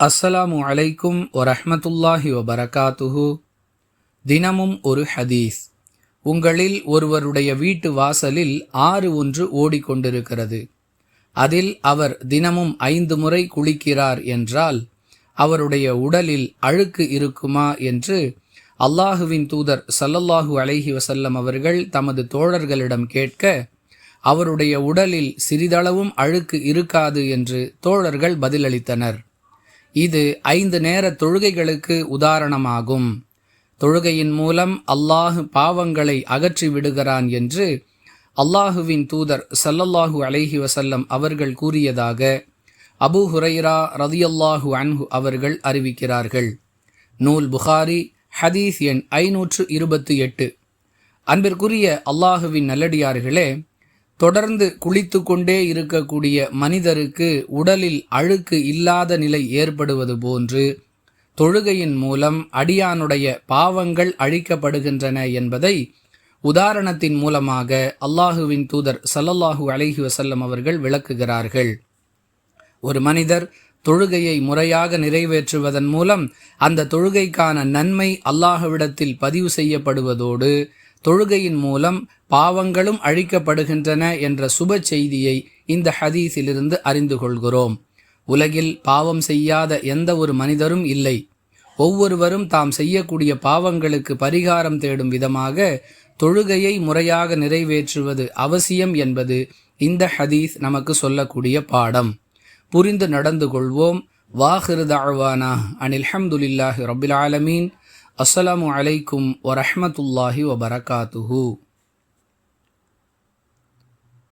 அஸ்ஸலாமு அலைக்கும் வரஹ்மத்துல்லாஹி வபரகாத்துஹு. தினமும் ஒரு ஹதீஸ். உங்களில் ஒருவருடைய வீட்டு வாசலில் ஆறு ஒன்று ஓடிக்கொண்டிருக்கிறது. அதில் அவர் தினமும் 5 முறை குளிக்கிறார் என்றால் அவருடைய உடலில் அழுக்கு இருக்குமா என்று அல்லாஹுவின் தூதர் ஸல்லல்லாஹு அலைஹி வஸல்லம் அவர்கள் தமது தோழர்களிடம் கேட்க, அவருடைய உடலில் சிறிதளவும் அழுக்கு இருக்காது என்று தோழர்கள் பதிலளித்தனர். இது 5 நேர தொழுகைகளுக்கு உதாரணமாகும். தொழுகையின் மூலம் அல்லாஹ் பாவங்களை அகற்றி விடுகிறான் என்று அல்லாஹுவின் தூதர் ஸல்லல்லாஹு அலைஹி வஸல்லம் அவர்கள் கூறியதாக அபூ ஹுரைரா ரலியல்லாஹு அன்ஹு அவர்கள் அறிவிக்கிறார்கள். நூல் புகாரி, ஹதீஸ் எண் 528. அன்பிற்குரிய அல்லாஹுவின் நல்லடியார்களே, தொடர்ந்து குளித்து கொண்டே இருக்கக்கூடிய மனிதருக்கு உடலில் அழுக்கு இல்லாத நிலை ஏற்படுவது போன்று தொழுகையின் மூலம் அடியானுடைய பாவங்கள் அழிக்கப்படுகின்றன என்பதை உதாரணத்தின் மூலமாக அல்லாஹுவின் தூதர் ஸல்லல்லாஹு அலைஹி வஸல்லம் அவர்கள் விளக்குகிறார்கள். ஒரு மனிதர் தொழுகையை முறையாக நிறைவேற்றுவதன் மூலம் அந்த தொழுகைக்கான நன்மை அல்லாஹ்விடத்தில் பதிவு செய்யப்படுவதோடு தொழுகையின் மூலம் பாவங்களும் அழிக்கப்படுகின்றன என்ற சுப செய்தியை இந்த ஹதீஸிலிருந்து அறிந்து கொள்கிறோம். உலகில் பாவம் செய்யாத எந்த ஒரு மனிதரும் இல்லை. ஒவ்வொருவரும் தாம் செய்யக்கூடிய பாவங்களுக்கு பரிகாரம் தேடும் விதமாக தொழுகையை முறையாக நிறைவேற்றுவது அவசியம் என்பது இந்த ஹதீஸ் நமக்கு சொல்லக்கூடிய பாடம். புரிந்து நடந்து கொள்வோம். வாஹிரு தஅவானா அனில் ஹம்துலில்லாஹி ரப்பில் ஆலமீன். அஸ்ஸலாமு அலைக்கும் வரஹ்மத்துல்லாஹி வபரகாத்துஹு.